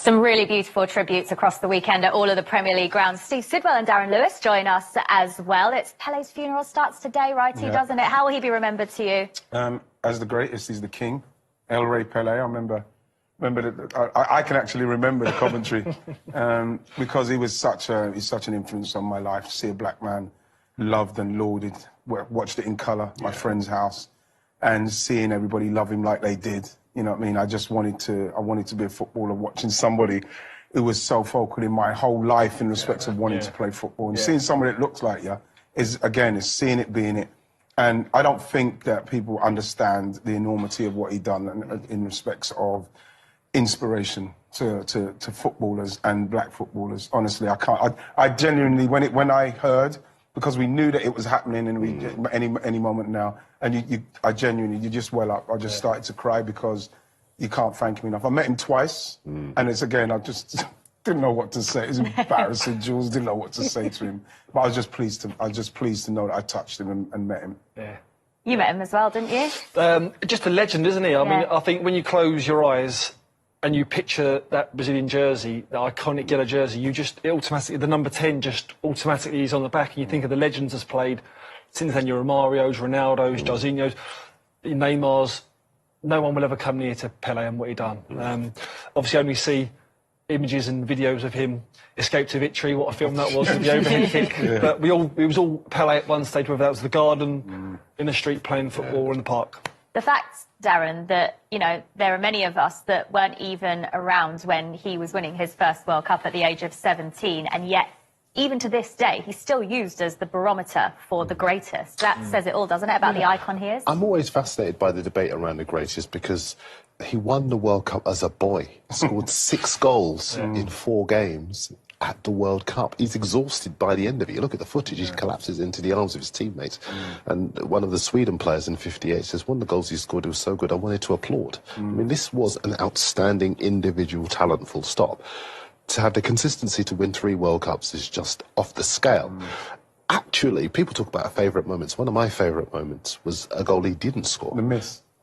Some really beautiful tributes across the weekend at all of the Premier League grounds. Steve Sidwell and Darren Lewis join us as well. It's Pele's funeral starts today, Wrighty, doesn't it? How will he be remembered to you? As the greatest, he's the king. El Rey Pele. I remember I can actually remember the commentary because he's such an influence on my life. To see a black man loved and lauded, watched it in colour, my friend's house, and seeing everybody love him like they did. You know what I mean? I wanted to be a footballer, watching somebody who was so focal in my whole life in respect of wanting to play football. And seeing somebody that looks like you is seeing it, being it. And I don't think that people understand the enormity of what he done in respects of inspiration to footballers and black footballers. Honestly, I can't. I genuinely, when I heard, because we knew that it was happening and any moment now, and I genuinely, you just well up. I just started to cry because you can't thank him enough. I met him twice, and it's again, I just didn't know what to say. It was embarrassing, Jules. Didn't know what to say to him, but I was just pleased to know that I touched him and met him. Yeah. You met him as well, didn't you? Just a legend, isn't he? I mean, I think when you close your eyes and you picture that Brazilian jersey, that iconic yellow jersey, it automatically, the number 10 just automatically is on the back, and you think of the legends that's played since then, your Romario's, Ronaldo's, Jairzinho's, Neymar's. No one will ever come near to Pele and what he done. Obviously, only see images and videos of him escape to victory. What a film that was with the overhead kick. But it was all Pele at one stage, whether that was the garden, in the street playing football, or in the park. The fact, Darren, that, you know, there are many of us that weren't even around when he was winning his first World Cup at the age of 17, and yet, even to this day, he's still used as the barometer for the greatest. That says it all, doesn't it, about the icon he is? I'm always fascinated by the debate around the greatest because he won the World Cup as a boy, scored 6 goals in 4 games at the World Cup. He's exhausted by the end of it. You look at the footage, he collapses into the arms of his teammates. And one of the Sweden players in '58 says, one of the goals he scored was so good, I wanted to applaud. I mean, this was an outstanding individual talent, full stop. To have the consistency to win 3 World Cups is just off the scale. Actually, people talk about favourite moments. One of my favourite moments was a goal he didn't score.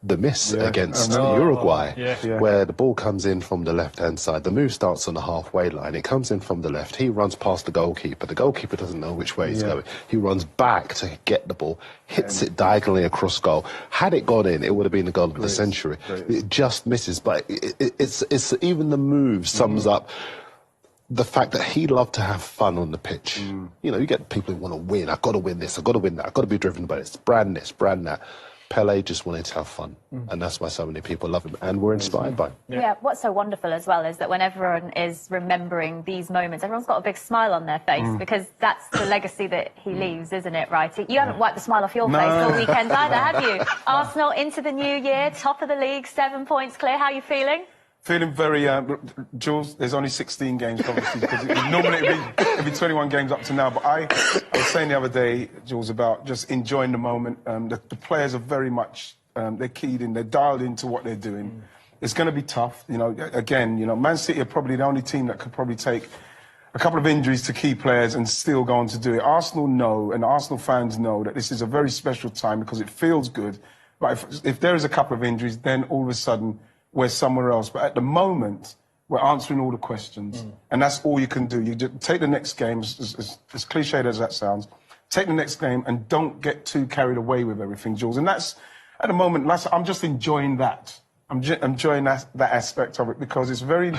The miss against Uruguay, where the ball comes in from the left-hand side. The move starts on the halfway line. It comes in from the left. He runs past the goalkeeper. The goalkeeper doesn't know which way he's going. He runs back to get the ball, hits it diagonally across goal. Had it gone in, it would have been the goal of the century. It just misses. But it's even the move sums up the fact that he loved to have fun on the pitch. You know, you get people who want to win. I've got to win this. I've got to win that. I've got to be driven by this. Brand this, brand that. Pele just wanted to have fun, and that's why so many people love him and were inspired by him. Yeah, what's so wonderful as well is that when everyone is remembering these moments, everyone's got a big smile on their face because that's the legacy that he leaves, isn't it, right? You haven't wiped the smile off your face all weekend either, have you? Arsenal into the new year, top of the league, 7 points clear. How are you feeling? Feeling very, Jules, there's only 16 games, obviously, because normally it'd be 21 games up to now. But I was saying the other day, Jules, about just enjoying the moment. The players are very much, they're keyed in, they're dialed into what they're doing. It's going to be tough. You know, again, you know, Man City are probably the only team that could probably take a couple of injuries to key players and still go on to do it. Arsenal know, and Arsenal fans know, that this is a very special time because it feels good. But if there is a couple of injuries, then all of a sudden, we're somewhere else. But at the moment, we're answering all the questions. And that's all you can do. You just take the next game, as cliched as that sounds, take the next game and don't get too carried away with everything, Jules. And that's, at the moment, I'm just enjoying that. I'm enjoying that aspect of it because it's very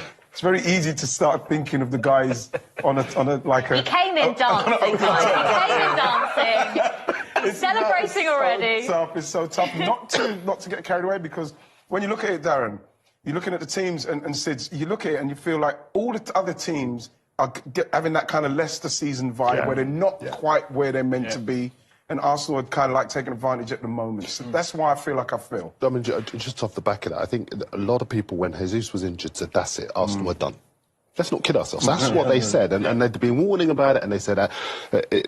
easy to start thinking of the guys on a like a... He came in dancing, guys. He came in dancing. Celebrating already. It's so tough not to get carried away because when you look at it, Darren, you're looking at the teams and Sids, you look at it and you feel like all the other teams are having that kind of Leicester season vibe where they're not quite where they're meant to be, and Arsenal are kind of like taking advantage at the moment. So that's why I feel like I feel. I mean, just off the back of that, I think a lot of people, when Jesus was injured, said, that's it, Arsenal are done. Let's not kid ourselves. That's what they said, and they'd been warning about it, and they said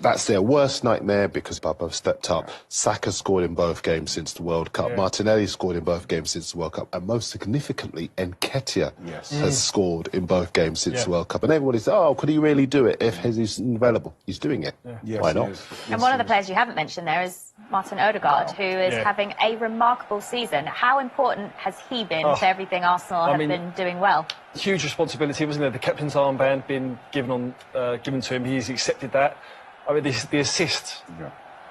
that's their worst nightmare because Papa stepped up. Saka scored in both games since the World Cup. Martinelli scored in both games since the World Cup, and most significantly, Nketiah has scored in both games since the World Cup. And everybody said, "Oh, could he really do it if Jesus isn't available?" He's doing it. Why not? And one of the players you haven't mentioned there is Martin Odegaard, who is having a remarkable season. How important has he been to everything Arsenal have been doing well? huge responsibility, wasn't there? The captain's armband being given to him. He's accepted that. I mean, the assist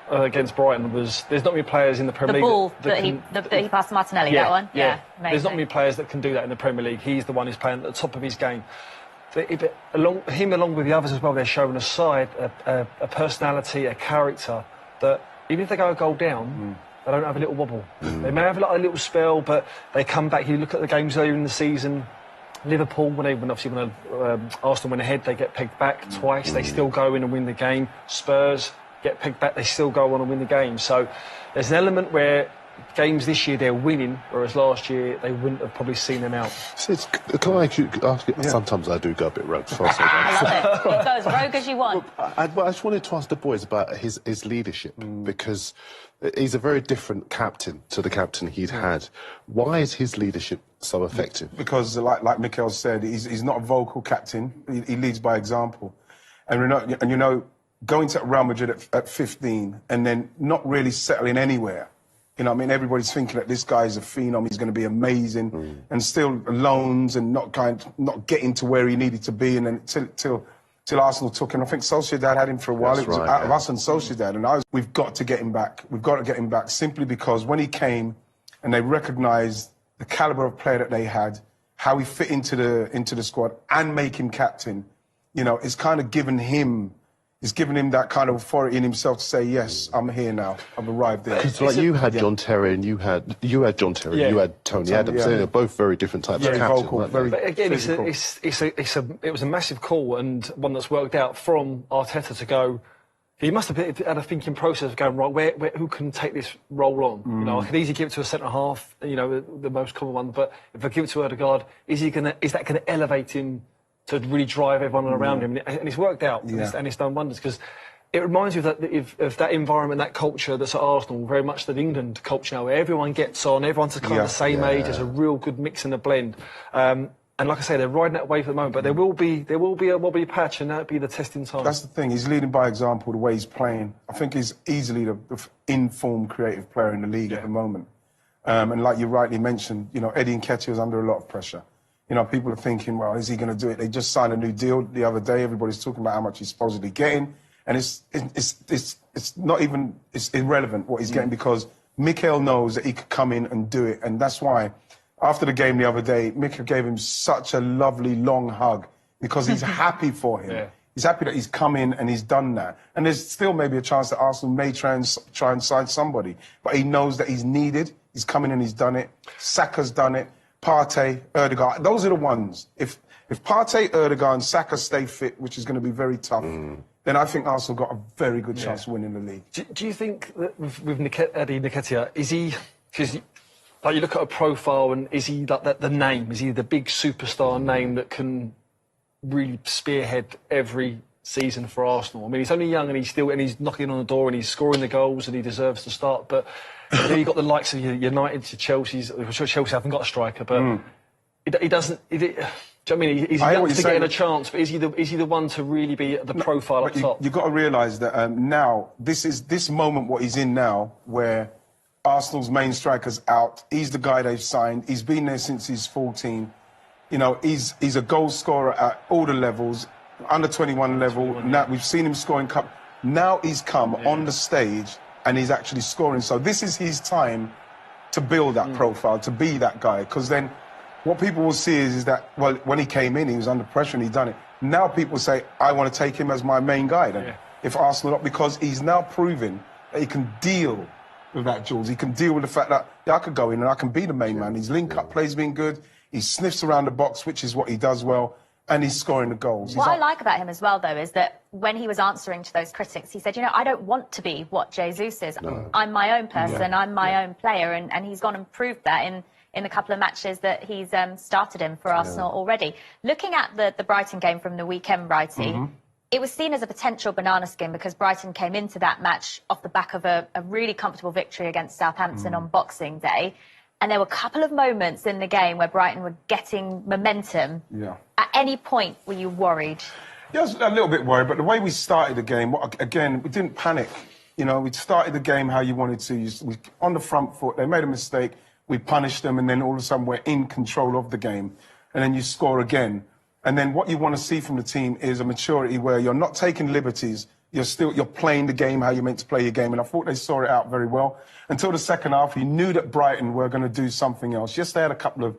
against Brighton was. There's not many players in the Premier League. The ball that he passed to Martinelli. That one. Yeah. There's not many players that can do that in the Premier League. He's the one who's playing at the top of his game. Along with the others as well, they're showing a side, a personality, a character that even if they go a goal down, they don't have a little wobble. They may have a little spell, but they come back. You look at the games earlier in the season. Liverpool, when Arsenal went ahead, they get pegged back twice. They still go in and win the game. Spurs get pegged back. They still go on and win the game. So there's an element where games this year they're winning, whereas last year they wouldn't have probably seen them out. Can I ask you? Sometimes I do go a bit rogue. I love it. It goes rogue as you want. I just wanted to ask the boys about his leadership because he's a very different captain to the captain he'd had. Why is his leadership so effective? Because, like Mikel said, he's not a vocal captain. He leads by example, and going to Real Madrid at 15 and then not really settling anywhere. You know what I mean? Everybody's thinking that this guy is a phenom, he's going to be amazing, and still loans and not getting to where he needed to be, and then till Arsenal took him. I think Sociedad had him for a while. It was out of us and Sociedad, and we've got to get him back. We've got to get him back simply because when he came and they recognised the calibre of player that they had, how he fit into the squad and make him captain, it's kind of given him that kind of authority in himself to say, yes, I'm here now. I've arrived there. Because you had John Terry and you had John Terry, you had Tony Adams. They're both very different types of captains. Vocal, very but again, physical. it was a massitive call and one that's worked out from Arteta to go. He must have had a thinking process of going, right, who can take this role on? I could easily give it to a centre half, the most common one. But if I give it to Ødegaard, is that going to elevate him to really drive everyone around him? And it's worked out, and it's done wonders, because it reminds me of that environment, that culture that's at Arsenal, very much the England culture now, where everyone gets on, everyone's kind of the same age, there's a real good mix and a blend. And like I say, they're riding that wave at the moment, but there will be a wobbly patch, and that'll be the testing time. That's the thing. He's leading by example, the way he's playing. I think he's easily the informed, creative player in the league at the moment. And like you rightly mentioned, Eddie Nketiah is under a lot of pressure. People are thinking, well, is he going to do it? They just signed a new deal the other day. Everybody's talking about how much he's supposedly getting, and it's not even irrelevant what he's getting, because Mikel knows that he could come in and do it, and that's why. After the game the other day, Mikel gave him such a lovely long hug because he's happy for him. Yeah. He's happy that he's come in and he's done that. And there's still maybe a chance that Arsenal may try and sign somebody. But he knows that he's needed. He's come in and he's done it. Saka's done it. Partey, Ødegaard. Those are the ones. If Partey, Ødegaard and Saka stay fit, which is going to be very tough, then I think Arsenal got a very good chance of winning the league. Do you think that with Eddie Nketiah, is he... Like, you look at a profile, and is he like the name? Is he the big superstar name that can really spearhead every season for Arsenal? I mean, he's only young, and he's knocking on the door, and he's scoring the goals, and he deserves to start. But then you've got the likes of United, to Chelsea's. I'm sure Chelsea haven't got a striker, but he doesn't. Do you know what I mean? He's young to getting a chance, but is he the one to really be the profile up top? You've got to realise that now this moment, what he's in now, where Arsenal's main striker's out. He's the guy they've signed. He's been there since he's 14. He's a goal scorer at all the levels, under 21 level. Now we've seen him scoring cup. Now he's come on the stage and he's actually scoring. So this is his time to build that profile, to be that guy. Because then what people will see is that, well, when he came in, he was under pressure and he'd done it. Now people say, I want to take him as my main guy then. If Arsenal, because he's now proving that he can deal with that, Jules. He can deal with the fact that I could go in and I can be the main man. His link-up play's been good. He sniffs around the box, which is what he does well, and he's scoring the goals. What I like about him as well, though, is that when he was answering to those critics, he said, I don't want to be what Jesus is. No. I'm my own person. I'm my own player, and he's gone and proved that in the couple of matches that he's started in for Arsenal already. Looking at the Brighton game from the weekend, Wrighty, it was seen as a potential banana skin because Brighton came into that match off the back of a really comfortable victory against Southampton on Boxing Day. And there were a couple of moments in the game where Brighton were getting momentum. Yeah. At any point, were you worried? Yeah, I was a little bit worried, but the way we started the game, again, we didn't panic. We started the game how you wanted to. On the front foot, they made a mistake, we punished them, and then all of a sudden we're in control of the game. and then you score again. And then what you want to see from the team is a maturity where you're not taking liberties. You're playing the game how you're meant to play your game. And I thought they saw it out very well. Until the second half, you knew that Brighton were going to do something else. Yes, they had a couple of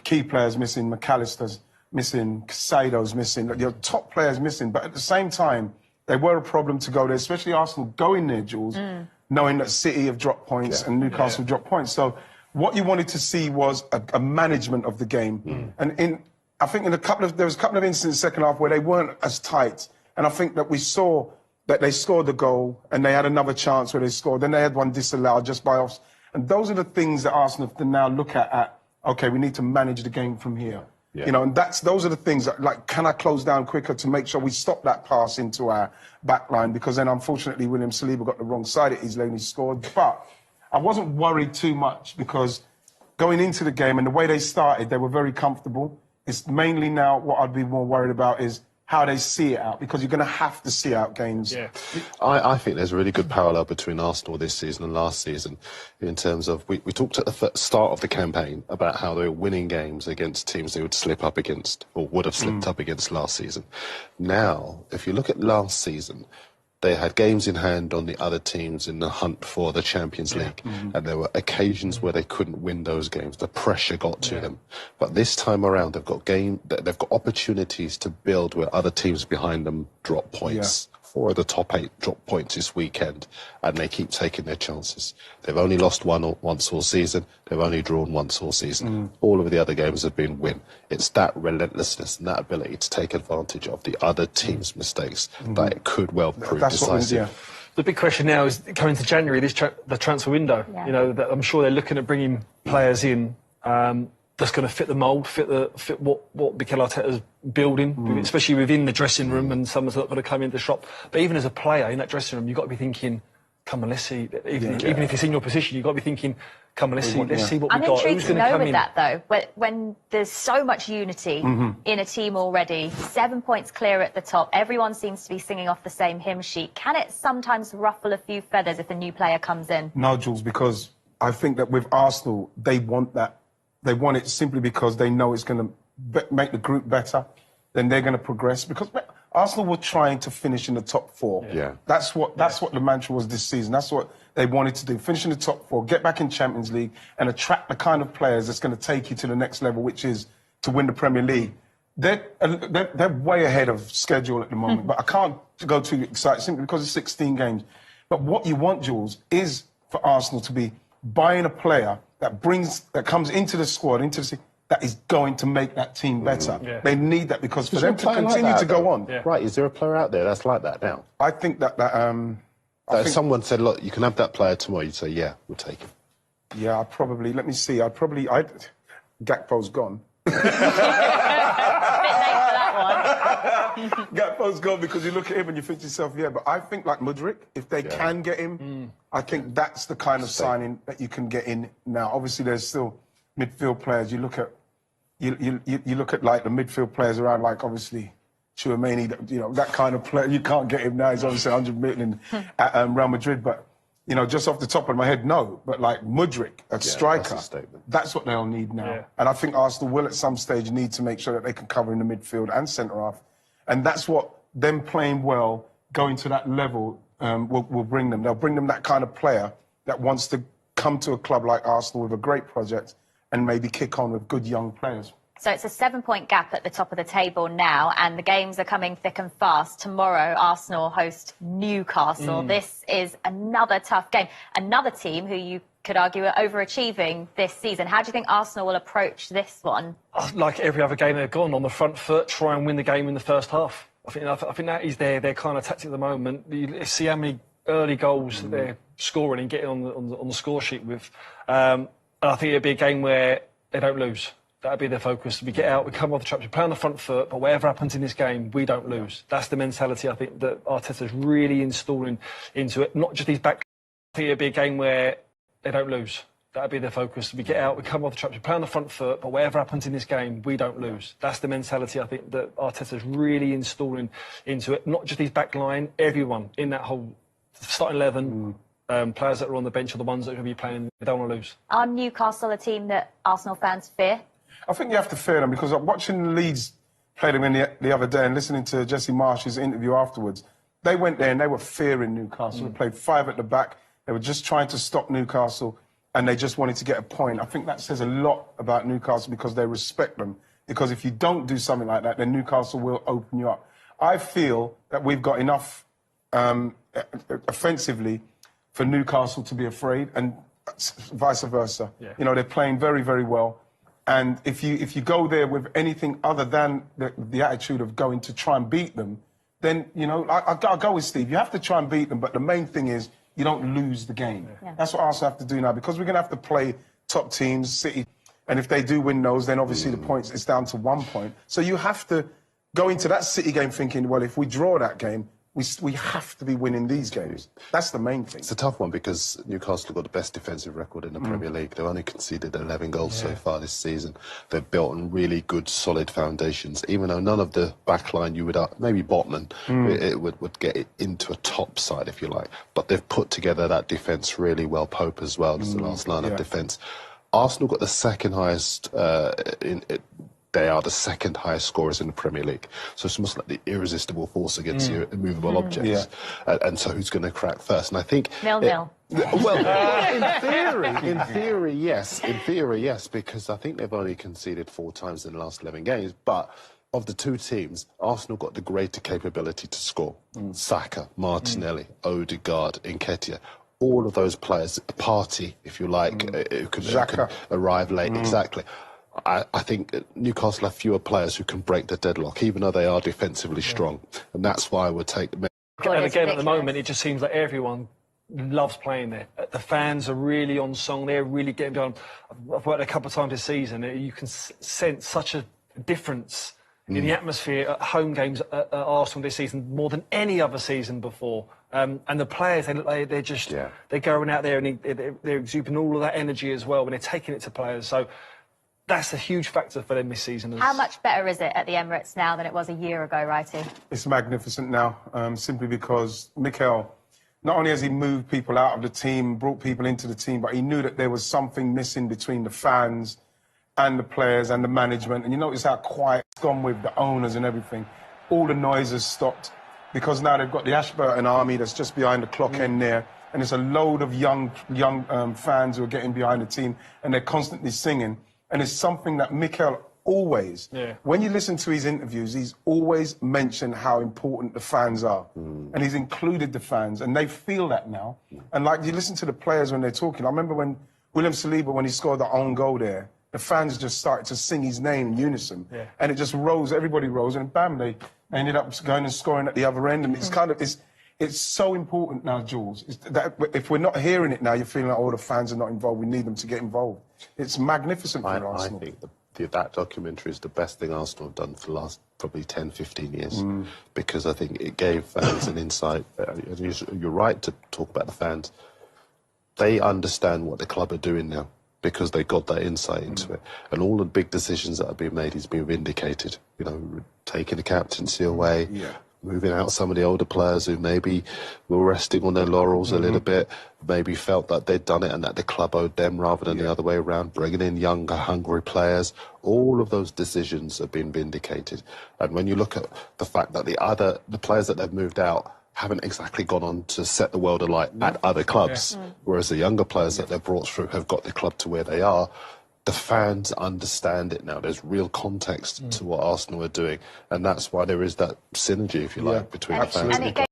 key players missing, McAllister's missing, Casado's missing, your top players missing. But at the same time, they were a problem to go there, especially Arsenal going there, Jules, knowing that City have dropped points and Newcastle have dropped points. So what you wanted to see was a management of the game. And I think there was a couple of instances in the second half where they weren't as tight. And I think that we saw that they scored the goal and they had another chance where they scored. Then they had one disallowed just by us. And those are the things that Arsenal have to now look at, okay, we need to manage the game from here. Yeah. You know, and those are the things that, like, can I close down quicker to make sure we stop that pass into our back line? Because then, unfortunately, William Saliba got the wrong side of his lane, he scored. But I wasn't worried too much because going into the game and the way they started, they were very comfortable. It's mainly now what I'd be more worried about is how they see it out, because you're going to have to see out games. Yeah. I think there's a really good parallel between Arsenal this season and last season in terms of, we talked at the start of the campaign about how they were winning games against teams they would slip up against, or would have slipped up against last season. Now, if you look at last season, they had games in hand on the other teams in the hunt for the Champions League. And there were occasions where they couldn't win those games. The pressure got to them. But this time around, they've got opportunities to build where other teams behind them drop points. 4 of the top 8 drop points this weekend, and they keep taking their chances. They've only lost once all season. They've only drawn once all season. All of the other games have been win. It's that relentlessness and that ability to take advantage of the other team's mistakes that it could well prove decisive. The big question now is, coming to January, the transfer window. You know, I'm sure they're looking at bringing players in that's going to fit the mould, fit what Mikel Arteta's building, especially within the dressing room, and someone's not going to come into the shop. But even as a player in that dressing room, you've got to be thinking, come on, let's see. Even if it's in your position, you've got to be thinking, come on, let's see what we've got. I'm intrigued to know with that, though, when there's so much unity in a team already, 7 points clear at the top, everyone seems to be singing off the same hymn sheet. Can it sometimes ruffle a few feathers if a new player comes in? No, Jules, because I think that with Arsenal, they want that. They want it simply because they know it's going to make the group better. Then they're going to progress. Because Arsenal were trying to finish in the top 4. That's what the mantra was this season. That's what they wanted to do. Finish in the top 4, get back in Champions League, and attract the kind of players that's going to take you to the next level, which is to win the Premier League. They're way ahead of schedule at the moment. But I can't go too excited simply because it's 16 games. But what you want, Jules, is for Arsenal to be buying a player that comes into the squad, that is going to make that team better. They need that because for them to continue to go on. Right, is there a player out there that's like that now? I think that if someone said, look, you can have that player tomorrow, you'd say, yeah, we'll take him. Yeah, I'd probably, let me see, Gakpo's gone. Gakpo's gone because you look at him and you think to yourself, yeah, but I think like Mudryk, if they can get him, I think that's the kind of signing that you can get in now. Obviously, there's still midfield players. You look at like the midfield players around, like obviously Chouameni, you know, that kind of player. You can't get him now. He's obviously 100 million at Real Madrid, but you know, just off the top of my head, no. But like Mudryk, a striker, that's what they'll need now. And I think Arsenal will at some stage need to make sure that they can cover in the midfield and centre half. And that's what them playing well, going to that level, will bring them. They'll bring them that kind of player that wants to come to a club like Arsenal with a great project and maybe kick on with good young players. So it's a 7-point gap at the top of the table now, and the games are coming thick and fast. Tomorrow, Arsenal host Newcastle. This is another tough game. Another team who you could argue are overachieving this season. How do you think Arsenal will approach this one? Like every other game they've gone, on the front foot, try and win the game in the first half. I think that is their kind of tactic at the moment. You see how many early goals that they're scoring and getting on the score sheet with. And I think it'll be a game where they don't lose. That'll be their focus. We get out, we come off the traps, we play on the front foot, but whatever happens in this game, we don't lose. That's the mentality I think that Arteta's really installing into it. Not just these back. I think it'll be a game where they don't lose. That'll be their focus. We get out, we come off the traps, we play on the front foot, but whatever happens in this game, we don't lose. That's the mentality I think that Arteta's really installing into it. Not just his back line, everyone in that whole starting 11. Players that are on the bench are the ones that are going to be playing. They don't want to lose. Are Newcastle a team that Arsenal fans fear? I think you have to fear them because watching Leeds play them the other day and listening to Jesse Marsh's interview afterwards, they went there and they were fearing Newcastle. They played 5 at the back. They were just trying to stop Newcastle and they just wanted to get a point. I think that says a lot about Newcastle because they respect them. Because if you don't do something like that, then Newcastle will open you up. I feel that we've got enough offensively for Newcastle to be afraid and vice versa. Yeah. You know, they're playing very, very well. And if you go there with anything other than the attitude of going to try and beat them, then, you know, I'll go with Steve. You have to try and beat them, but the main thing is you don't lose the game. Yeah. That's what Arsenal have to do now, because we're going to have to play top teams, City, and if they do win those, then obviously the points, it's down to 1 point. So you have to go into that City game thinking, well, if we draw that game, we have to be winning these games. That's the main thing. It's a tough one because Newcastle have got the best defensive record in the Premier League. They've only conceded 11 goals so far this season. They've built on really good, solid foundations. Even though none of the back line, you would maybe Botman it would get it into a top side, if you like. But they've put together that defence really well. Pope as well as the last line of defence. Arsenal got the second highest they are the second highest scorers in the Premier League. So it's almost like the irresistible force against your immovable objects. And so who's going to crack first? And I think... 0-0. Well, in theory, yes. In theory, yes, because I think they've only conceded 4 times in the last 11 games. But of the 2 teams, Arsenal got the greater capability to score. Saka, Martinelli, Odegaard, Nketiah. All of those players, a party, if you like, who can arrive late. Exactly. I think Newcastle have fewer players who can break the deadlock, even though they are defensively strong. And that's why I would take them. And again, at the moment, it just seems like everyone loves playing there. The fans are really on song. They're really getting behind. I've worked a couple of times this season. You can sense such a difference in the atmosphere at home games at Arsenal this season, more than any other season before. And the players, they're just, they're going out there and they're exuding all of that energy as well when they're taking it to players. So that's a huge factor for them this season. How much better is it at the Emirates now than it was a year ago, Wrighty? It's magnificent now, simply because Mikel, not only has he moved people out of the team, brought people into the team, but he knew that there was something missing between the fans and the players and the management. And you notice how quiet it's gone with the owners and everything. All the noise has stopped because now they've got the Ashburton army that's just behind the clock end there. And it's a load of young fans who are getting behind the team and they're constantly singing. And it's something that Mikel always, when you listen to his interviews, he's always mentioned how important the fans are. And he's included the fans, and they feel that now. And like you listen to the players when they're talking. I remember when William Saliba, when he scored the own goal there, the fans just started to sing his name in unison. And it just rose, everybody rose, and bam, they ended up going and scoring at the other end. And it's kind of, it's so important now, Jules. That if we're not hearing it now, you're feeling like, oh, the fans are not involved. We need them to get involved. It's magnificent for Arsenal. I think that documentary is the best thing Arsenal have done for the last probably 10, 15 years. Because I think it gave fans an insight. You're right to talk about the fans. They understand what the club are doing now because they got that insight into it. And all the big decisions that have been made has been vindicated. You know, taking the captaincy away, moving out some of the older players who maybe were resting on their laurels a little bit, maybe felt that they'd done it and that the club owed them rather than the other way around, bringing in younger, hungry players. All of those decisions have been vindicated. And when you look at the fact that the players that they've moved out haven't exactly gone on to set the world alight at other clubs, whereas the younger players that they've brought through have got the club to where they are, the fans understand it now. There's real context to what Arsenal are doing, and that's why there is that synergy, if you like, between the fans and the club.